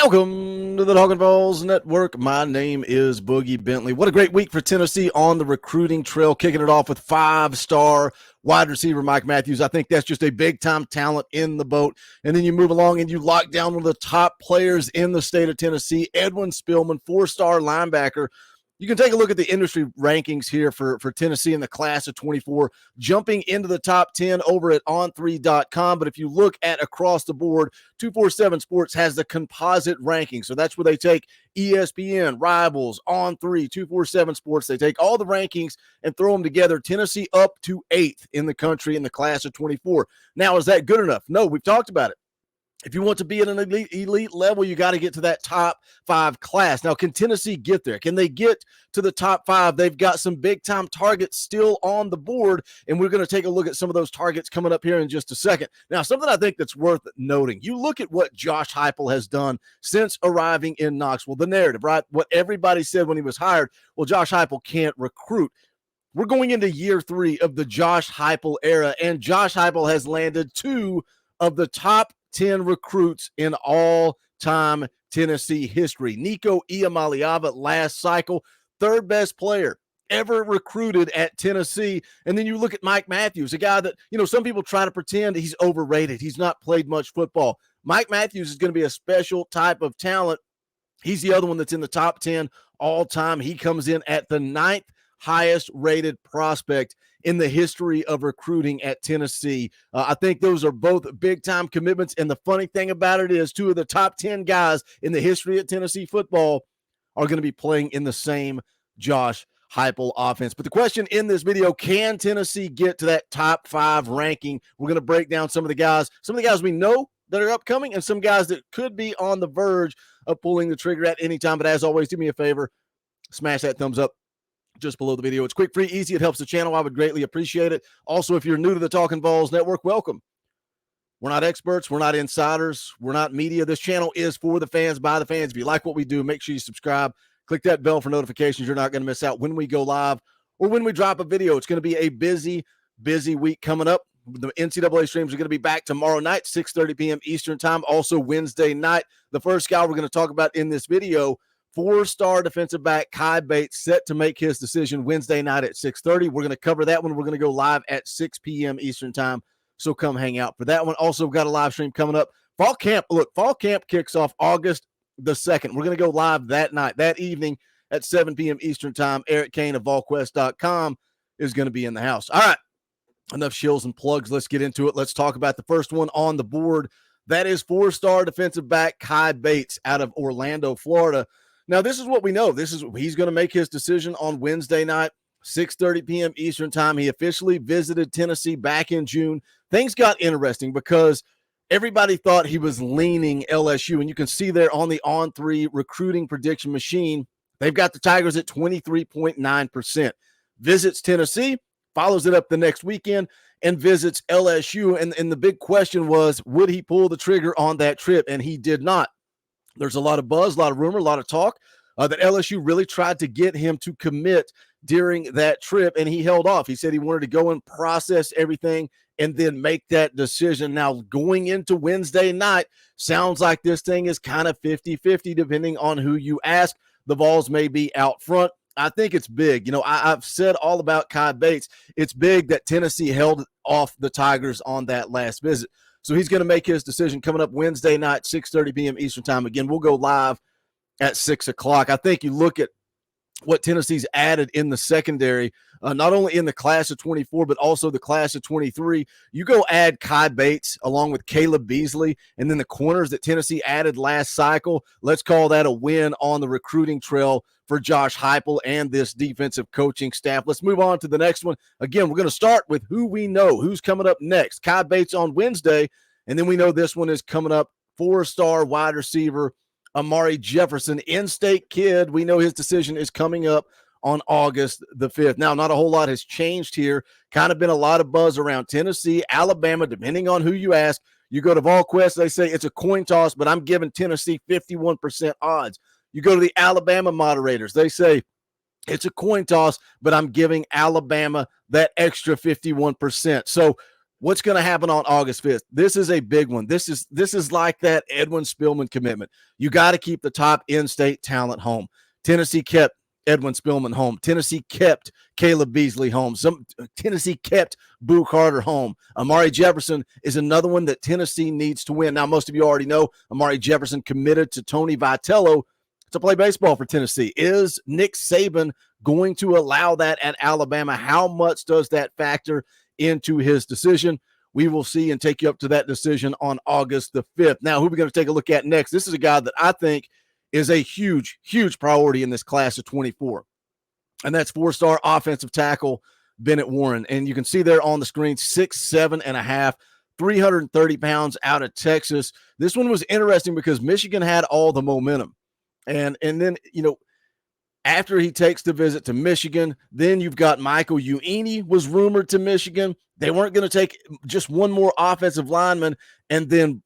Welcome to the Talkin VAWLS Network. My name is Boogie Bentley. What a great week for Tennessee on the recruiting trail, kicking it off with five-star wide receiver Mike Matthews. I think that's just a big-time talent in the boat. And then you move along and you lock down one of the top players in the state of Tennessee, Edwin Spillman, four-star linebacker. You can take a look at the industry rankings here for Tennessee in the class of 24, jumping into the top 10 over at on3.com. But if you look at across the board, 247 Sports has the composite ranking. So that's where they take ESPN, Rivals, On3, 247 Sports. They take all the rankings and throw them together. Tennessee up to 8th in the country in the class of 24. Now, is that good enough? No, we've talked about it. If you want to be at an elite level, you got to get to that top 5 class. Now, can Tennessee get there? Can they get to the top 5? They've got some big-time targets still on the board, and we're going to take a look at some of those targets coming up here in just a second. Now, something I think that's worth noting, you look at what Josh Heupel has done since arriving in Knoxville, the narrative, right? What everybody said when he was hired, well, Josh Heupel can't recruit. We're going into year 3 of the Josh Heupel era, and Josh Heupel has landed 2 of the top 10 recruits in all-time Tennessee history. Nico Iamaleava last cycle, third best player ever recruited at Tennessee. And then you look at Mike Matthews, a guy that, some people try to pretend he's overrated. He's not played much football. Mike Matthews is going to be a special type of talent. He's the other one that's in the top 10 all-time. He comes in at the 9th highest rated prospect in the history of recruiting at Tennessee. I think those are both big-time commitments, and the funny thing about it is 2 of the top 10 guys in the history of Tennessee football are going to be playing in the same Josh Heupel offense. But the question in this video, can Tennessee get to that top 5 ranking? We're going to break down some of the guys we know that are upcoming and some guys that could be on the verge of pulling the trigger at any time. But as always, do me a favor, smash that thumbs up just below the video. It's quick, free, easy. It helps the channel. I would greatly appreciate it. Also, if you're new to the Talkin VAWLS Network, welcome. We're not experts. We're not insiders. We're not media. This channel is for the fans, by the fans. If you like what we do, make sure you subscribe. Click that bell for notifications. You're not going to miss out when we go live or when we drop a video. It's going to be a busy week coming up. The NCAA streams are going to be back tomorrow night, 6:30 p.m. Eastern time. Also Wednesday night. The first guy we're going to talk about in this video, 4-star defensive back Kai Bates, set to make his decision Wednesday night at 6:30. We're going to cover that one. We're going to go live at 6 p.m. Eastern time, so come hang out for that one. Also, we've got a live stream coming up. Fall camp kicks off August the 2nd. We're going to go live that night, that evening at 7 p.m. Eastern time. Eric Kane of VolQuest.com is going to be in the house. All right, enough shills and plugs. Let's get into it. Let's talk about the first one on the board. That is 4-star defensive back Kai Bates out of Orlando, Florida. Now, this is what we know. He's going to make his decision on Wednesday night, 6:30 p.m. Eastern time. He officially visited Tennessee back in June. Things got interesting because everybody thought he was leaning LSU, and you can see there on the On3 recruiting prediction machine, they've got the Tigers at 23.9%. Visits Tennessee, follows it up the next weekend, and visits LSU. And the big question was, would he pull the trigger on that trip? And he did not. There's a lot of buzz, a lot of rumor, a lot of talk that LSU really tried to get him to commit during that trip, and he held off. He said he wanted to go and process everything and then make that decision. Now, going into Wednesday night, sounds like this thing is kind of 50-50, depending on who you ask. The Vols may be out front. I think it's big. I've said all about Kai Bates. It's big that Tennessee held off the Tigers on that last visit. So he's going to make his decision coming up Wednesday night, 6:30 p.m. Eastern time. Again, we'll go live at 6 o'clock. I think you look at what Tennessee's added in the secondary, not only in the class of 24, but also the class of 23. You go add Kai Bates along with Caleb Beasley, and then the corners that Tennessee added last cycle. Let's call that a win on the recruiting trail for Josh Heupel and this defensive coaching staff. Let's move on to the next one. Again, we're going to start with who we know, who's coming up next. Kai Bates on Wednesday, and then we know this one is coming up, 4-star wide receiver Amari Jefferson, in-state kid. We know his decision is coming up on August the 5th. Now, not a whole lot has changed here. Kind of been a lot of buzz around Tennessee, Alabama, depending on who you ask. You go to VolQuest, they say it's a coin toss, but I'm giving Tennessee 51% odds. You go to the Alabama moderators, they say it's a coin toss, but I'm giving Alabama that extra 51%. So What's going to happen on August 5th? This is a big one. This is like that Edwin Spillman commitment. You got to keep the top in-state talent home. Tennessee kept Edwin Spillman home. Tennessee kept Caleb Beasley home. Tennessee kept Boo Carter home. Amari Jefferson is another one that Tennessee needs to win. Now, most of you already know Amari Jefferson committed to Tony Vitello to play baseball for Tennessee. Is Nick Saban going to allow that at Alabama? How much does that factor into his decision? We will see and take you up to that decision on August the 5th. Now, who are we going to take a look at next? This is a guy that I think is a huge, huge priority in this class of 24. And that's four-star offensive tackle Bennett Warren. And you can see there on the screen, 6'7.5", 330 pounds out of Texas. This one was interesting because Michigan had all the momentum. And then, after he takes the visit to Michigan, then you've got Michael Uini was rumored to Michigan. They weren't going to take just one more offensive lineman, and then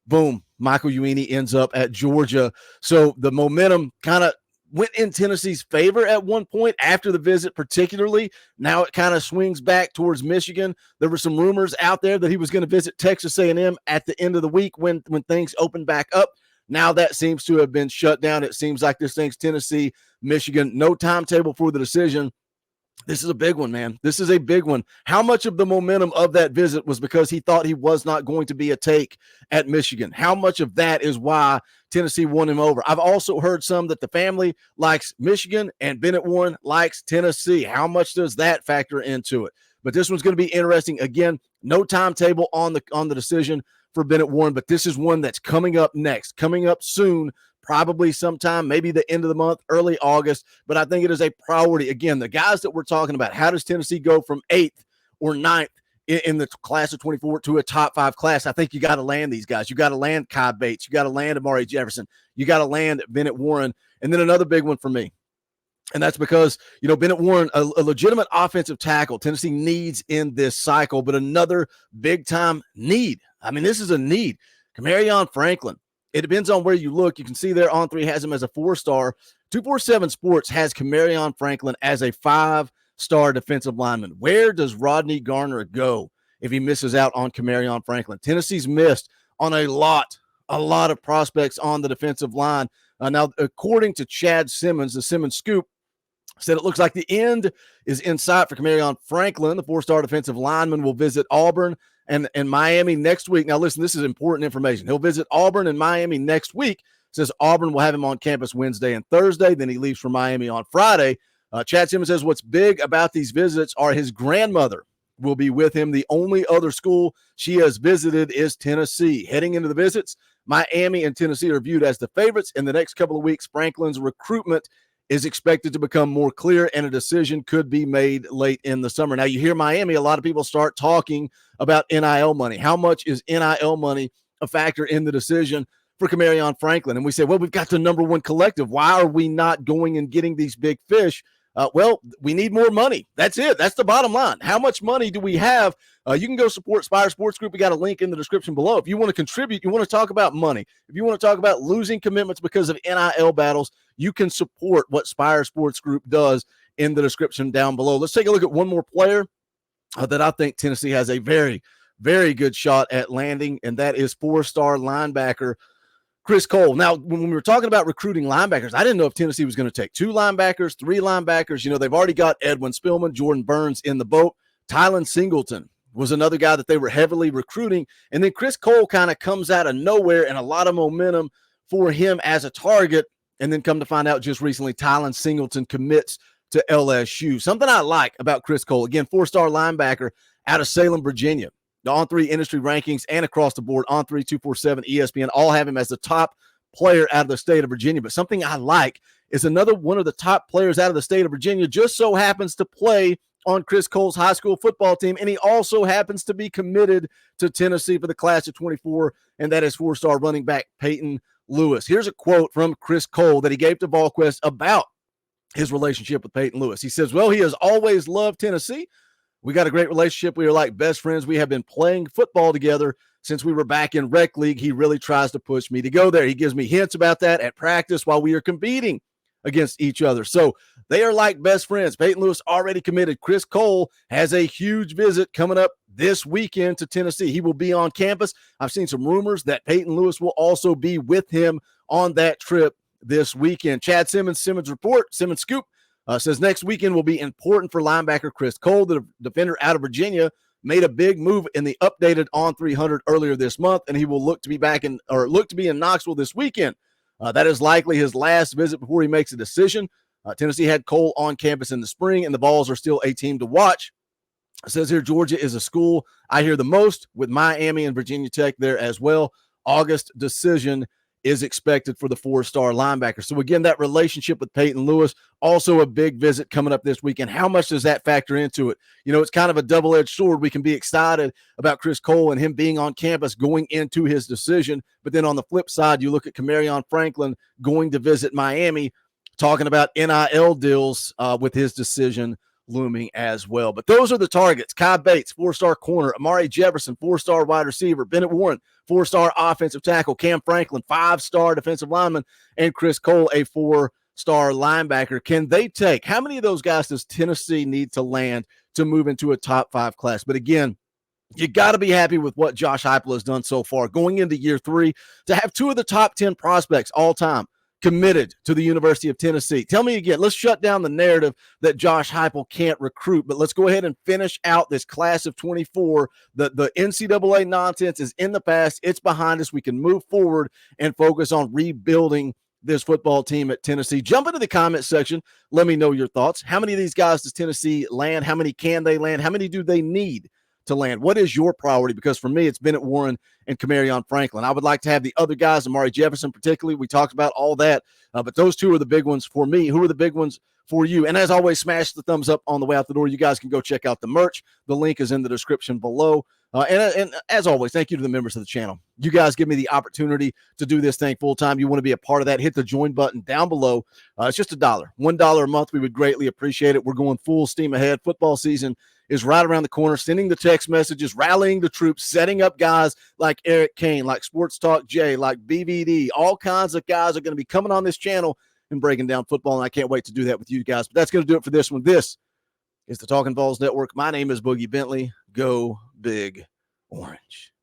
boom, Michael Uini ends up at Georgia. So the momentum kind of went in Tennessee's favor at one point after the visit, particularly. Now it kind of swings back towards Michigan. There were some rumors out there that he was going to visit Texas A&M at the end of the week when things opened back up. Now that seems to have been shut down. It seems like this thing's Tennessee, Michigan. No timetable for the decision. This is a big one, man. This is a big one. How much of the momentum of that visit was because he thought he was not going to be a take at Michigan? How much of that is why Tennessee won him over? I've also heard some that the family likes Michigan and Bennett Warren likes Tennessee. How much does that factor into it? But this one's going to be interesting. Again, no timetable on the decision for Bennett Warren, but this is one that's coming up next, coming up soon, probably sometime, maybe the end of the month, early August, but I think it is a priority. Again, the guys that we're talking about, how does Tennessee go from 8th or 9th in the class of 24 to a top 5 class? I think you got to land these guys. You got to land Kai Bates. You got to land Amari Jefferson. You got to land Bennett Warren. And then another big one for me, and that's because, Bennett Warren, a legitimate offensive tackle Tennessee needs in this cycle, but another big-time need. I mean, this is a need. Camarion Franklin. It depends on where you look. You can see there On3 has him as a 4-star. 247 Sports has Camarion Franklin as a 5-star defensive lineman. Where does Rodney Garner go if he misses out on Camarion Franklin? Tennessee's missed on a lot of prospects on the defensive line. Now, according to Chad Simmons, the Simmons Scoop, said it looks like the end is in sight for Camarion Franklin. The 4-star defensive lineman will visit Auburn and Miami next week. Now, listen, this is important information. He'll visit Auburn and Miami next week. Says Auburn will have him on campus Wednesday and Thursday. Then he leaves for Miami on Friday. Chad Simmons says what's big about these visits are his grandmother will be with him. The only other school she has visited is Tennessee. Heading into the visits, Miami and Tennessee are viewed as the favorites. In the next couple of weeks, Franklin's recruitment is expected to become more clear, and a decision could be made late in the summer. Now, you hear Miami, a lot of people start talking about NIL money. How much is NIL money a factor in the decision for Camarion Franklin? And we say, well, we've got the number one collective. Why are we not going and getting these big fish? Well, we need more money. That's it. That's the bottom line. How much money do we have? You can go support Spire Sports Group. We got a link in the description below. If you want to contribute, you want to talk about money, if you want to talk about losing commitments because of NIL battles, you can support what Spire Sports Group does in the description down below. Let's take a look at one more player that I think Tennessee has a very, very good shot at landing, and that is 4-star linebacker Chris Cole. Now, when we were talking about recruiting linebackers, I didn't know if Tennessee was going to take 2 linebackers, 3 linebackers. They've already got Edwin Spillman, Jordan Burns in the boat. Tylen Singleton was another guy that they were heavily recruiting. And then Chris Cole kind of comes out of nowhere, and a lot of momentum for him as a target. And then come to find out just recently, Tylen Singleton commits to LSU. Something I like about Chris Cole, again, 4-star linebacker out of Salem, Virginia. The On3 industry rankings and across the board, On3, 247, ESPN, all have him as the top player out of the state of Virginia. But something I like is another one of the top players out of the state of Virginia just so happens to play on Chris Cole's high school football team, and he also happens to be committed to Tennessee for the class of 24, and that is 4-star running back Peyton Lewis. Here's a quote from Chris Cole that he gave to VolQuest about his relationship with Peyton Lewis. He says, well, he has always loved Tennessee. We got a great relationship. We are like best friends. We have been playing football together since we were back in rec league. He really tries to push me to go there. He gives me hints about that at practice while we are competing against each other. So they are like best friends. Peyton Lewis already committed. Chris Cole has a huge visit coming up this weekend to Tennessee. He will be on campus. I've seen some rumors that Peyton Lewis will also be with him on that trip this weekend. Chad Simmons Report, Simmons Scoop, says next weekend will be important for linebacker Chris Cole, the defender out of Virginia. Made a big move in the updated On 300 earlier this month, and he will look to be in Knoxville this weekend. That is likely his last visit before he makes a decision. Tennessee had Cole on campus in the spring, and the Vols are still a team to watch. It says here Georgia is a school I hear the most, with Miami and Virginia Tech there as well. August decision is expected for the 4-star linebacker. So again, that relationship with Peyton Lewis, also a big visit coming up this weekend. How much does that factor into it? You know, it's kind of a double-edged sword. We can be excited about Chris Cole and him being on campus going into his decision. But then on the flip side, you look at Camarion Franklin going to visit Miami, talking about NIL deals with his decision looming as well. But those are the targets. Kai Bates, 4-star corner. Amari Jefferson, 4-star wide receiver. Bennett Warren, 4-star offensive tackle. Cam Franklin, 5-star defensive lineman. And Chris Cole, a 4-star linebacker. Can they take? How many of those guys does Tennessee need to land to move into a top 5 class? But again, you got to be happy with what Josh Heupel has done so far. Going into year 3, to have 2 of the top 10 prospects all time committed to the University of Tennessee. Tell me again, let's shut down the narrative that Josh Heupel can't recruit, but let's go ahead and finish out this class of 24. The NCAA nonsense is in the past. It's behind us. We can move forward and focus on rebuilding this football team at Tennessee. Jump into the comment section. Let me know your thoughts. How many of these guys does Tennessee land? How many can they land? How many do they need to land? What is your priority? Because for me, it's Bennett Warren and Camarion Franklin. I would like to have the other guys, Amari Jefferson particularly. We talked about all that, but those 2 are the big ones for me. Who are the big ones for you? And as always, smash the thumbs up on the way out the door. You guys can go check out the merch. The link is in the description below. And as always, thank you to the members of the channel. You guys give me the opportunity to do this thing full time. You want to be a part of that, hit the join button down below. It's just $1 a month. We would greatly appreciate it. We're going full steam ahead. Football season is right around the corner. Sending the text messages, rallying the troops, setting up guys like Eric Kane, like Sports Talk Jay, like BVD. All kinds of guys are going to be coming on this channel and breaking down football, and I can't wait to do that with you guys. But that's going to do it for this one. This is the Talkin VAWLS Network. My name is Boogie Bentley. Go Big Orange.